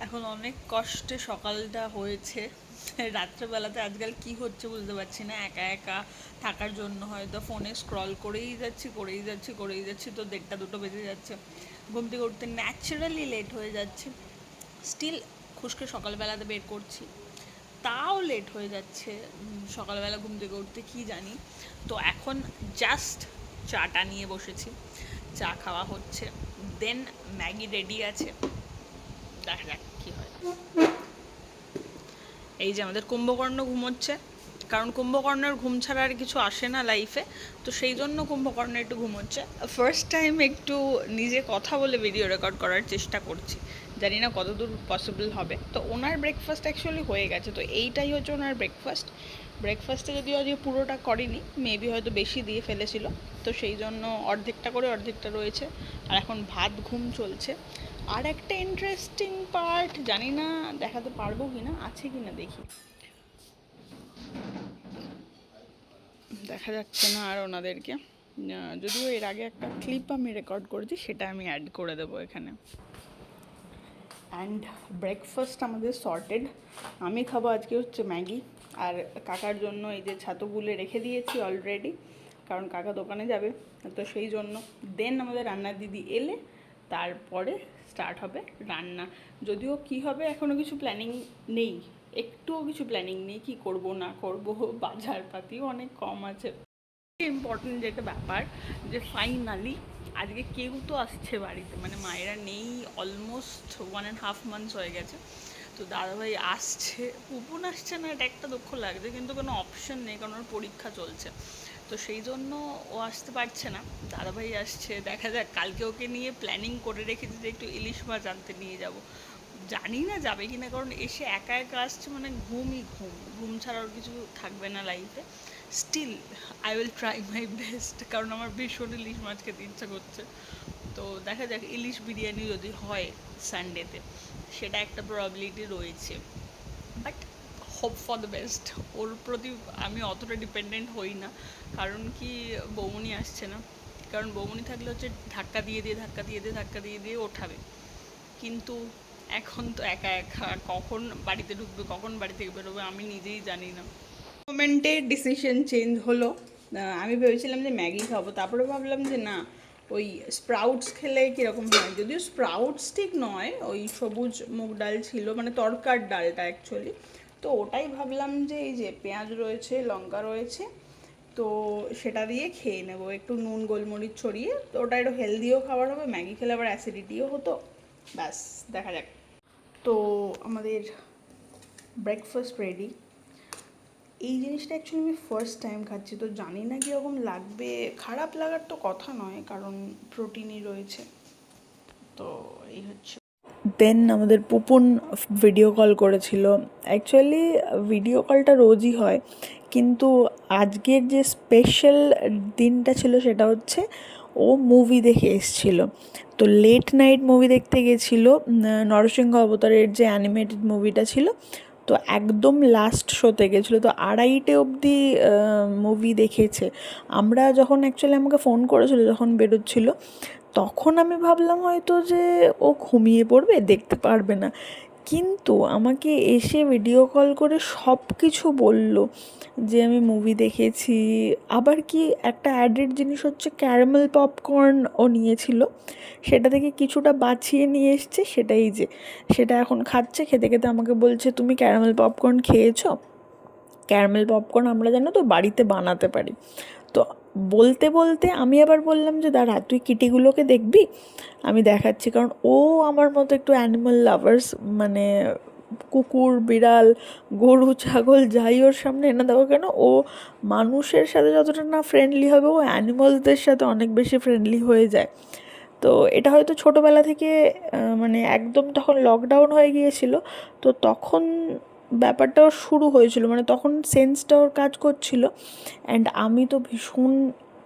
এখন অনেক কষ্টে সকালটা হয়েছে। রাত্রেবেলাতে আজকাল কি হচ্ছে বুঝতে পারছি না, একা একা থাকার জন্য হয়তো ফোনে স্ক্রল করেই যাচ্ছি তো 1:30-2টো বেজে যাচ্ছে। ঘুম থেকে উঠতে ন্যাচারালি লেট হয়ে যাচ্ছে। স্টিল খুশকে সকালবেলাতে বের করছি, তাও লেট হয়ে যাচ্ছে। সকালবেলা ঘুম থেকে উঠতে কি জানি। তো এখন জাস্ট চাটা নিয়ে বসেছি, চা খাওয়া হচ্ছে। দেন ম্যাগি রেডি আছে, দেখা যাক কী হয়। এই যে আমাদের কুম্ভকর্ণ ঘুমোচ্ছে, কারণ কুম্ভকর্ণের ঘুম ছাড়া আর কিছু আসে না লাইফে। তো সেই জন্য কুম্ভকর্ণ একটু ঘুমোচ্ছে। ফার্স্ট টাইম একটু নিজে কথা বলে ভিডিও রেকর্ড করার চেষ্টা করছি, জানি না কতদূর পসিবল হবে। তো ওনার ব্রেকফাস্ট অ্যাকচুয়ালি হয়ে গেছে, তো এইটাই হচ্ছে ওনার ব্রেকফাস্ট। ব্রেকফাস্টে যদিও আজকে পুরোটা করেনি, মেবি হয়তো বেশি দিয়ে ফেলেছিল, তো সেই জন্য অর্ধেকটা করে অর্ধেকটা রয়েছে। আর এখন ভাত ঘুম চলছে। আর একটা ইন্টারেস্টিং পার্ট, জানি না দেখাতে পারবো কি না, আছে কি না দেখি। দেখা যাচ্ছে না আর ওনাদেরকে, যদিও এর আগে একটা ক্লিপ আমি রেকর্ড করেছি, সেটা আমি অ্যাড করে দেবো এখানে। অ্যান্ড ব্রেকফাস্ট আমাদের সর্টেড। আমি খাবো আজকে হচ্ছে ম্যাগি, আর কাকার জন্য এই যে ছাতু গুলে রেখে দিয়েছি অলরেডি, কারণ কাকা দোকানে যাবে, তো সেই জন্য। দেন আমাদের রান্নার দিদি এলে তারপরে স্টার্ট হবে রান্না। যদিও কি হবে এখনও কিছু প্ল্যানিং নেই, একটুও কিছু প্ল্যানিং নেই, কি করব না করব, বাজারপাতিও অনেক কম আছে। ইম্পর্টেন্ট যেটা ব্যাপার, যে ফাইনালি আজকে কেউ তো আসছে বাড়িতে, মানে মায়েরা নেই অলমোস্ট 1.5 মান্থস হয়ে গেছে। তো দাদাভাই আসছে, পুপুন আসছে না, এটা একটা দুঃখ লাগছে, কিন্তু কোনো অপশন নেই কারণ ওর পরীক্ষা চলছে। তো সেই জন্য ও আসতে পারছে না, দাদাভাই আসছে। দেখা যাক, কালকে ওকে নিয়ে প্ল্যানিং করে রেখেছি যে একটু ইলিশ মাছ আনতে নিয়ে যাব। জানি না যাবে কি না, কারণ এসে একা একা আসছে, মানে ঘুমই ঘুম, ঘুম ছাড়া ওর কিছু থাকবে না লাইফে। Still I will try my best, কারণ আমার ভীষণ ইলিশ মাছ খেতে ইচ্ছা করছে। তো দেখা যাক, ইলিশ বিরিয়ানি যদি হয় সানডেতে, সেটা একটা প্রবাবিলিটি রয়েছে। But hope for the best. ওর প্রতি আমি অতটা ডিপেন্ডেন্ট হই না, কারণ কি বৌমনি আসছে না। কারণ বৌমনি থাকলে হচ্ছে ধাক্কা দিয়ে দিয়ে ওঠাবে, কিন্তু এখন তো একা একা, কখন বাড়িতে ঢুকবে কখন বাড়ি থেকে বেরোবে আমি নিজেই জানি না। মোমেন্টে ডিসিশন চেঞ্জ হলো। আমি ভেবেছিলাম যে ম্যাগি খাবো, তারপরে ভাবলাম যে না, ওই স্প্রাউটস খেলে কীরকম হয়। যদিও স্প্রাউটস ঠিক নয়, ওই সবুজ মুগ ডাল ছিল, মানে তরকার ডালটা অ্যাকচুয়ালি। তো ওটাই ভাবলাম যে এই যে পেঁয়াজ রয়েছে, লঙ্কা রয়েছে, তো সেটা দিয়ে খেয়ে নেবো একটু নুন গোলমরিচ ছড়িয়ে। তো ওটা একটু হেলদিও খাবার হবে, ম্যাগি খেলে আবার অ্যাসিডিটিও হতো। ব্যাস, দেখা যাক। তো আমাদের ব্রেকফাস্ট রেডি। এই জিনিসটা অ্যাকচুয়ালি আমি ফার্স্ট টাইম খাচ্ছি, তো জানি না কীরকম লাগবে। খারাপ লাগার তো কথা নয়, কারণ প্রোটিনই রয়েছে। তো এই হচ্ছে। দেন আমাদের পুপুন ভিডিও কল করেছিল। অ্যাকচুয়ালি ভিডিও কলটা রোজই হয়, কিন্তু আজকের যে স্পেশাল দিনটা ছিল সেটা হচ্ছে ও মুভি দেখে এসছিল। তো লেট নাইট মুভি দেখতে গেছিলো, নরসিংহ অবতারের যে অ্যানিমেটেড মুভিটা ছিল, তো একদম লাস্ট শোতে গেছিলো, তো 2:30 অবধি মুভি দেখেছে। আমরা যখন অ্যাকচুয়ালি আমাকে ফোন করেছিল যখন বেরোচ্ছিলো, তখন আমি ভাবলাম হয়তো যে ও ঘুমিয়ে পড়বে, দেখতে পারবে না, কিন্তু আমাকে এসে ভিডিও কল করে সব কিছু বললো যে আমি মুভি দেখেছি। আবার কি একটা অ্যাডেড জিনিস হচ্ছে, ক্যারামেল পপকর্ন ও নিয়েছিল, সেটা থেকে কিছুটা বাছিয়ে নিয়ে এসছে, সেটা এখন খাচ্ছে। খেতে খেতে আমাকে বলছে, তুমি ক্যারামেল পপকর্ন খেয়েছো? ক্যারামেল পপকর্ন আমরা জানো তো বাড়িতে বানাতে পারি। তো বলতে বলতে আমি আবার বললাম যে দাঁড়া, তুই কিটিগুলোকে দেখবি, আমি দেখাচ্ছি। কারণ ও আমার মতো একটু অ্যানিমাল লাভার্স, মানে কুকুর বিড়াল গরু ছাগল যাই ওর সামনে এনে দেবো কেন, ও মানুষের সাথে যতটা না ফ্রেন্ডলি হবে, ও অ্যানিমালসদের সাথে অনেক বেশি ফ্রেন্ডলি হয়ে যায়। তো এটা হয়তো ছোটোবেলা থেকে, মানে একদম তখন লকডাউন হয়ে গিয়েছিল, তো তখন ব্যাপারটা ওর শুরু হয়েছিল, মানে তখন সেন্সটা ওর কাজ করছিল। অ্যান্ড আমি তো ভীষণ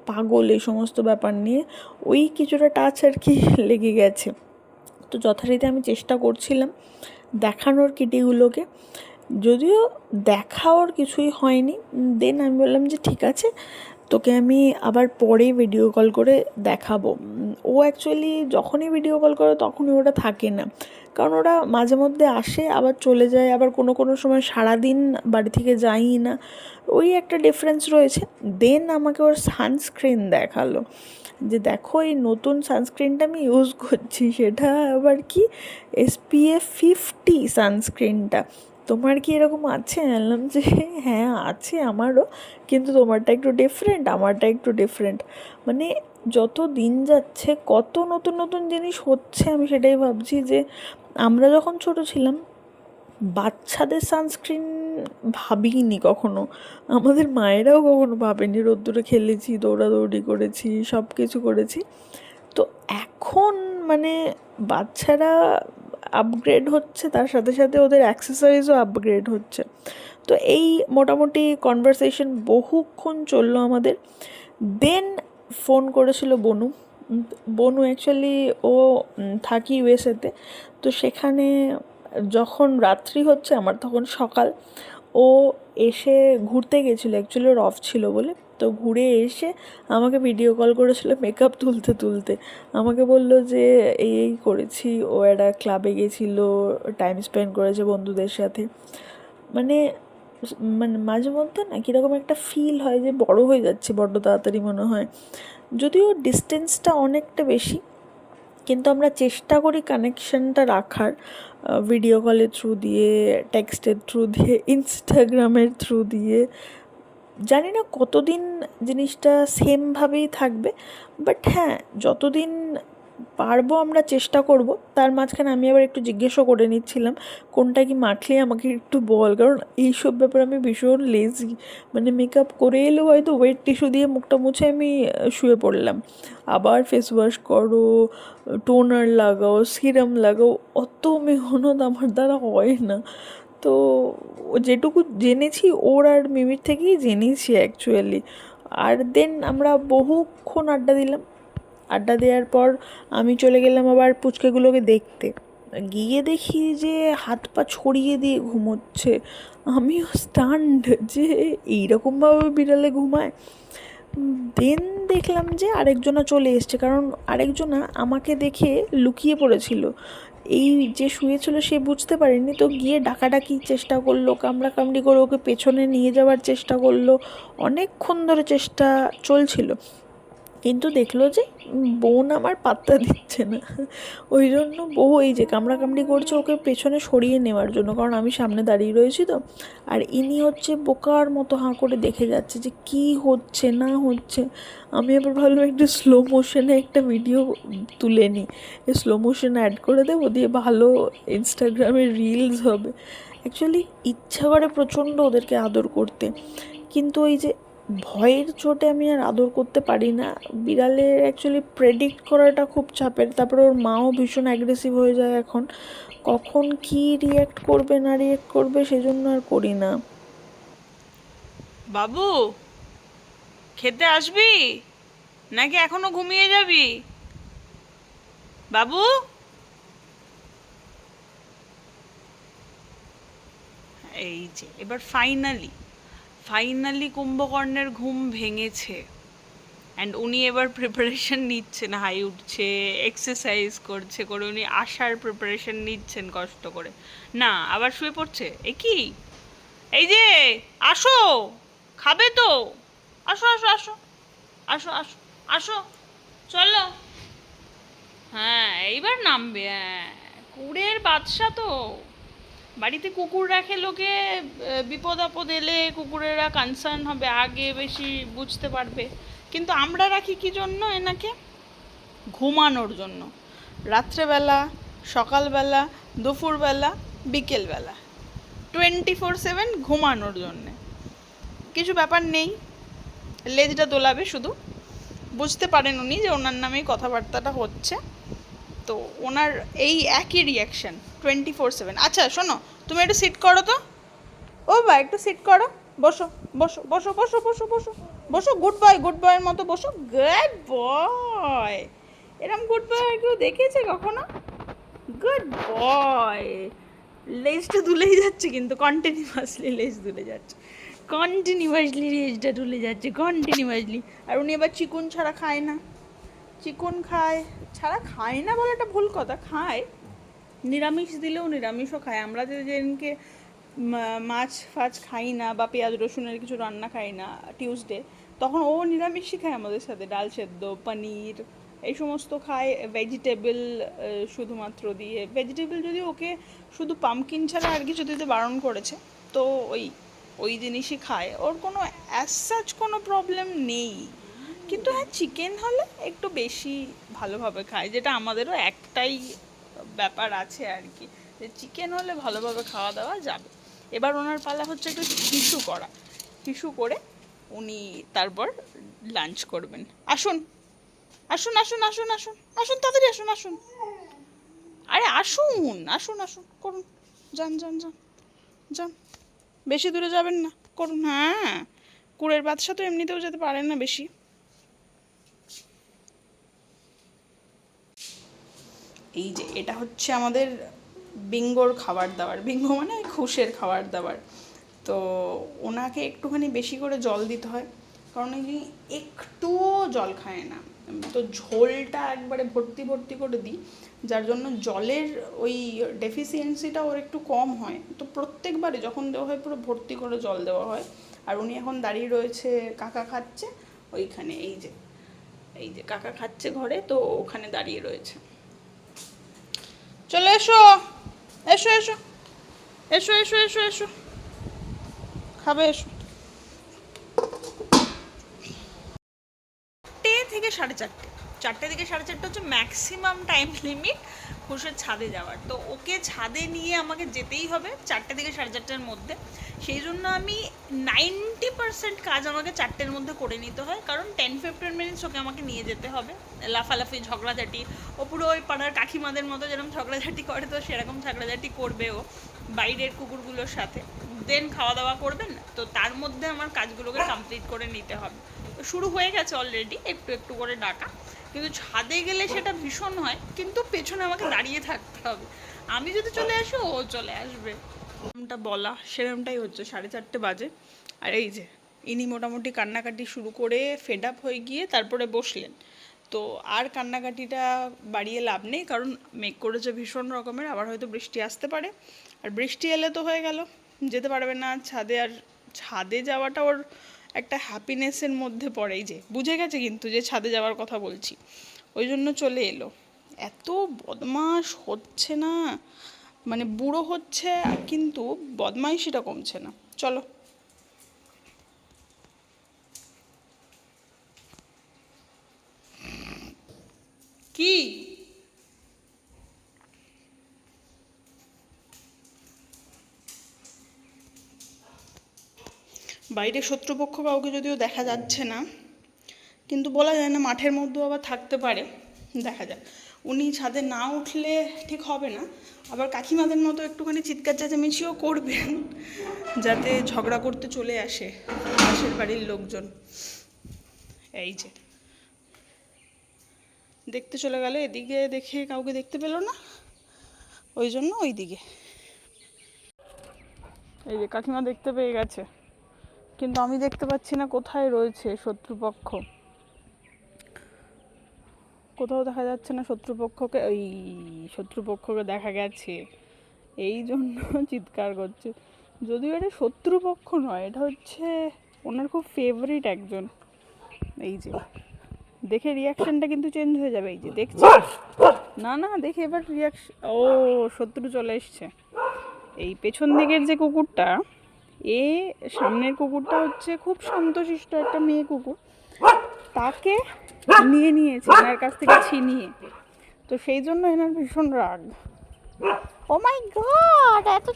পাগল এই সমস্ত ব্যাপার নিয়ে, ওই কিছুটা টাচ আর কি লেগে গেছে। তো যথারীতি আমি চেষ্টা করছিলাম দেখানোর কিটিগুলোকে, যদিও দেখা ওর কিছুই হয়নি। দেন আমি বললাম যে ঠিক আছে, তোকে আমি আবার পরে ভিডিও কল করে দেখাবো। ও অ্যাকচুয়ালি যখনই ভিডিও কল করে তখনই ওটা থাকে না, কারণ ওরা মাঝে মধ্যে আসে আবার চলে যায়, আবার কোনো কোনো সময় সারাদিন বাড়ি থেকে যায়ই না, ওই একটা ডিফারেন্স রয়েছে। দেন আমাকে ওর সানস্ক্রিন দেখালো, যে দেখো এই নতুন সানস্ক্রিনটা আমি ইউজ করছি, সেটা আবার কি SPF 50 সানস্ক্রিনটা। তোমার কি এরকম আছে? বললাম যে হ্যাঁ আছে আমারও, কিন্তু তোমারটা একটু ডিফারেন্ট, আমারটা একটু ডিফারেন্ট। মানে যত দিন যাচ্ছে কত নতুন নতুন জিনিস হচ্ছে, আমি সেটাই ভাবছি যে আমরা যখন ছোট ছিলাম বাচ্চাদের সানস্ক্রিন ভাবিনি কখনো, আমাদের মায়েরাও কখনো ভাবেনি, রোদ্দুরে খেলেছি, দৌড়াদৌড়ি করেছি, সব কিছু করেছি। তো এখন মানে বাচ্চারা আপগ্রেড হচ্ছে, তার সাথে সাথে ওদের অ্যাক্সেসরিজও আপগ্রেড হচ্ছে। তো এই মোটামুটি কনভারসেশন বহুক্ষণ চললো আমাদের। দেন ফোন করেছিল বনু। বনু অ্যাকচুয়ালি ও থাকি ইউএসএতে, তো সেখানে যখন রাত্রি হচ্ছে আমার তখন সকাল, ও এসে ঘুরতে গেছিলো, অ্যাকচুয়ালি ওর অফ ছিল বলে, তো ঘুরে এসে আমাকে ভিডিও কল করেছিল মেকআপ তুলতে তুলতে। আমাকে বললো যে এই এই করেছি, ও একটা ক্লাবে গেছিলো, টাইম স্পেন্ড করেছে বন্ধুদের সাথে। মানে মানে মাঝে মধ্যে না কীরকম একটা ফিল হয় যে বড় হয়ে যাচ্ছে বড্ড তাড়াতাড়ি মনে হয়, যদিও ডিস্টেন্সটা অনেকটা বেশি, কিন্তু আমরা চেষ্টা করি কানেকশানটা রাখার, ভিডিও কলের থ্রু দিয়ে, টেক্সটের থ্রু দিয়ে, ইনস্টাগ্রামের থ্রু দিয়ে। জানি না কতদিন জিনিসটা সেমভাবেই থাকবে, বাট হ্যাঁ যতদিন পারবো আমরা চেষ্টা করব। তার মাঝখানে আমি আবার একটু জিজ্ঞেসও করে নিচ্ছিলাম কোনটা কি মাখলে আমাকে একটু বল, কারণ এইসব ব্যাপারে আমি ভীষণ লেজি। মানে মেকআপ করে এলেও হয়তো ওয়েট টিস্যু দিয়ে মুখটা মুছে আমি শুয়ে পড়লাম, আবার ফেস ওয়াশ করো, টোনার লাগাও, সিরাম লাগাও, অত মেহনত আমার দ্বারা হয় না। তো যেটুকু জেনেছি ওর আর মিমির থেকেই জেনেছি অ্যাকচুয়ালি। আর দেন আমরা বহুক্ষণ আড্ডা দিলাম। আড্ডা দেওয়ার পর আমি চলে গেলাম আবার পুচকেগুলোকে দেখতে, গিয়ে দেখি যে হাত পা ছড়িয়ে দিয়ে ঘুমোচ্ছে। আমিও স্টান্ড যে এইরকমভাবে বিড়ালে ঘুমায়। দেন দেখলাম যে আরেকজনা চলে এসছে, কারণ আরেকজনা আমাকে দেখে লুকিয়ে পড়েছিল, এই যে শুয়েছিল সে বুঝতে পারেনি, তো গিয়ে ডাকাডাকি চেষ্টা করলো, কামড়াকামড়ি করে ওকে পেছনে নিয়ে যাওয়ার চেষ্টা করলো, অনেকক্ষণ ধরে চেষ্টা চলছিল, কিন্তু দেখলো যে বোন আমার পাত্তা দিচ্ছে না, ওই জন্য বউ এই যে কামড়াকামড়ি করছে ওকে পেছনে সরিয়ে নেওয়ার জন্য, কারণ আমি সামনে দাঁড়িয়ে রয়েছি তো। আর ইনি হচ্ছে বোকার মতো হাঁ করে দেখে যাচ্ছে যে কি হচ্ছে না হচ্ছে। আমি আবার ভাবলাম একটু স্লো মোশনে একটা ভিডিও তুলে নিই, স্লো মোশন অ্যাড করে দেবো, দিয়ে ভালো ইনস্টাগ্রামে রিলস হবে। অ্যাকচুয়ালি ইচ্ছা করে প্রচণ্ড ওদেরকে আদর করতে, কিন্তু ওই যে ভয়ের চোটে আমি আর আদর করতে পারি না। বিড়ালের অ্যাকচুয়ালি প্রেডিক্ট করাটা খুব চাপের, তারপরে ওর মাও ভীষণ অ্যাগ্রেসিভ হয়ে যায় এখন, কখন কি রিয়্যাক্ট করবে না রিয়্যাক্ট করবে সেজন্য আর করি না। বাবু, খেতে আসবি নাকি এখনো ঘুমিয়ে যাবি? বাবু, এই যে এবার ফাইনালি ফাইনালি কুম্ভকর্ণের ঘুম ভেঙেছে, অ্যান্ড উনি এবার প্রিপারেশন নিচ্ছেন, হাই উঠছে, এক্সারসাইজ করছে, করে উনি আসার প্রিপারেশন নিচ্ছেন কষ্ট করে। না আবার শুয়ে পড়ছে, এ কি? এই যে আসো, খাবে তো, আসো আসো আসো আসো আসো আসো, চলো। হ্যাঁ এইবার নামবে, হ্যাঁ কুকুরের বাদশা তো। বাড়িতে কুকুর রাখে লোকে, বিপদ আপদ এলে কুকুরেরা কনসার্ন হবে, আগে বেশি বুঝতে পারবে। কিন্তু আমরা রাখি কী জন্য এনাকে? ঘুমানোর জন্য। রাত্রেবেলা, সকালবেলা, দুপুরবেলা, বিকেলবেলা, 24/7 ঘুমানোর জন্যে। কিছু ব্যাপার নেই, লেজটা দোলাবে শুধু। বুঝতে পারেন উনি যে ওনার নামেই কথাবার্তাটা হচ্ছে, তো ওনার এই একই রিয়াকশান 24/7। আচ্ছা শোনো, তুমি একটু সিট করো তো, ও বা একটু সিট করো, বসো বসো বসো বসো বসো বসো বসো, গুড বয়, গুড বয়ের মতো বসো, গুড বয়। এরম গুড বয় আর কেউ দেখেছে কখনো? Good boy. লেজটা দুলেই যাচ্ছে, কিন্তু কন্টিনিউয়াসলি লেজ দুলে যাচ্ছে। কন্টিনিউয়াসলি রেজটা তুলে যাচ্ছে কন্টিনিউয়াসলি। আর উনি এবার চিকন ছাড়া খায় না, চিকন খায় ছাড়া খায় না বলাটা ভুল কথা, খায়, নিরামিষ দিলেও নিরামিষও খায়। আমরা যে যেদিনকে মাছ ফাছ খাই না বা পেঁয়াজ রসুনের কিছু রান্না খাই না টিউসডে, তখন ও নিরামিষই খায় আমাদের সাথে, ডাল সেদ্ধ, পনির, এই সমস্ত খায়, ভেজিটেবল শুধুমাত্র দিয়ে। ভেজিটেবল যদি ওকে শুধু পামকিন ছাড়া আর কিছু দিতে বারণ করেছে, তো ওই ওই জিনিসই খায়, ওর কোনো অ্যাজ সাচ কোনো প্রবলেম নেই। কিন্তু হ্যাঁ, চিকেন হলে একটু বেশি ভালোভাবে খায়, যেটা আমাদেরও একটাই ব্যাপার আছে আর কি, যে চিকেন হলে ভালোভাবে খাওয়া দাওয়া যাবে। এবার ওনার পালা হচ্ছে একটু হিসু করা, হিসু করে উনি তারপর লাঞ্চ করবেন। আসুন আসুন আসুন আসুন আসুন আসুন, তাড়াতাড়ি আসুন আসুন, আরে আসুন আসুন আসুন, করুন, যান যান যান যান, বেশি দূরে যাবেন না, করুন। হ্যাঁ, কুড়ের বাদশা তো এমনিতেও যেতে পারেন না বেশি। এই যে এটা হচ্ছে আমাদের বিঙ্গোর খাবার দাবার, বিঙ্গো মানে খুশের খাবার দাবার। তো ওনাকে একটুখানি বেশি করে জল দিতে হয়, কারণ এই একটুও জল খায় না, তো ঝোলটা একবারে ভর্তি ভর্তি করে দিই, যার জন্য জলের ওই ডেফিসিয়েন্সিটা ওর একটু কম হয়। তো প্রত্যেকবারে যখন দেওয়া হয় পুরো ভর্তি করে জল দেওয়া হয়। আর উনি এখন দাঁড়িয়ে রয়েছে, কাকা খাচ্ছে ওইখানে, এই যে এই যে কাকা খাচ্ছে ঘরে, তো ওখানে দাঁড়িয়ে রয়েছে। চলে এসো এসো এসো এসো এসো এসো এসো, খাবে এসো। 4টে থেকে 4:30, 4টে থেকে 4:30 হচ্ছে ম্যাক্সিমাম টাইম লিমিট খুশের ছাদে যাওয়ার। তো ওকে ছাদে নিয়ে আমাকে যেতেই হবে 4টে থেকে 4:30-র মধ্যে। সেই জন্য আমি 90% কাজ আমাকে 4টের মধ্যে করে নিতে হয়, কারণ 10-15 মিনিটস ওকে আমাকে নিয়ে যেতে হবে। লাফালাফি ঝগড়াঝাটি, ও পুরো ওই পাড়ার কাকিমাদের মতো যেরকম ঝগড়াঝাটি করে, তো সেরকম ঝগড়াঝাটি করবে ও বাইরের কুকুরগুলোর সাথে। দেন খাওয়া দাওয়া করবেন, তো তার মধ্যে আমার কাজগুলোকে কমপ্লিট করে নিতে হবে। শুরু হয়ে গেছে অলরেডি, একটু একটু করে ডাকা, কিন্তু ছাদে গেলে সেটা ভীষণ হয়, কিন্তু পেছনে আমাকে দাঁড়িয়ে থাকতে হবে। আমি যদি চলে আসি ও চলে আসবে, এরকমটা বলা সেরকমটাই হচ্ছে। 4:30 বাজে, আর এই যে ইনি মোটামুটি কান্নাকাটি শুরু করে ফেড আপ হয়ে গিয়ে তারপরে বসলেন। তো আর কান্নাকাটিটা বাড়িয়ে লাভ নেই, কারণ মেঘ করেছে ভীষণ রকমের, আবার হয়তো বৃষ্টি আসতে পারে। আর বৃষ্টি এলে তো হয়ে গেল, যেতে পারবে না ছাদে। আর ছাদে যাওয়াটা ওর একটা হ্যাপিনেসের মধ্যে পড়ে, এই যে বুঝে গেছে কিন্তু যে ছাদে যাওয়ার কথা বলছি, ওই জন্য চলে এলো। এত বদমাশ হচ্ছে না, মানে বুড়ো হচ্ছে কিন্তু বদমাইশিটা কমছে না। চলো। কি বাইরে শত্রুপক্ষ কাউকে যদিও দেখা যাচ্ছে না, কিন্তু বলা যায় না, মাঠের মধ্যেও আবার থাকতে পারে, দেখা যাক। উনি ছাদে না উঠলে ঠিক হবে না, আবার কাকিমাদের মতো একটুখানি চিৎকার চেঁচামেচিও করবেন, যাতে ঝগড়া করতে চলে আসে পাশের বাড়ির লোকজন। এই যে দেখতে চলে গেল, এদিকে দেখে কাউকে দেখতে পেলো না, ওই জন্য ওই দিকে। এই যে কাকিমা দেখতে পেয়ে গেছে, কিন্তু আমি দেখতে পাচ্ছি না কোথায় রয়েছে শত্রুপক্ষ, কোথাও দেখা যাচ্ছে না শত্রুপক্ষকে। ওই শত্রুপক্ষকে দেখা গেছে, এই জন্য চিৎকার করছে। যদিও এটা শত্রুপক্ষ নয়, এটা হচ্ছে ওনার খুব ফেভারিট একজন। এই যে দেখে রিয়াকশনটা কিন্তু চেঞ্জ হয়ে যাবে, এই যে দেখছি না না, দেখে এবার রিয়াকশন, ও শত্রু চলে এসছে। এই পেছন দিকের যে কুকুরটা, এ সামনের কুকুরটা হচ্ছে খুব শান্তশিষ্ট একটা মেয়ে কুকুর, তাকে নিয়ে নিয়েছে এনার কাছ থেকে ছিনিয়ে, তো সেই জন্য এনার ভীষণ রাগ। ও মাই গড, এত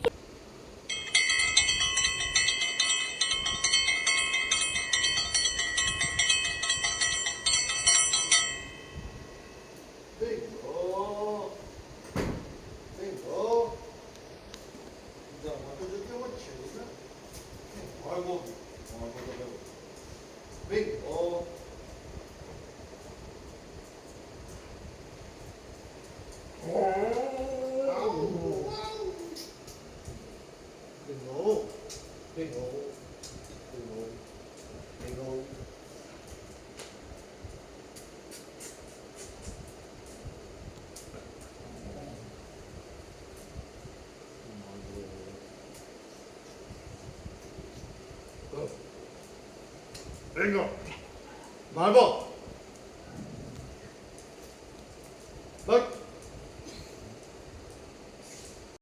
Venga. Marbo. Bak.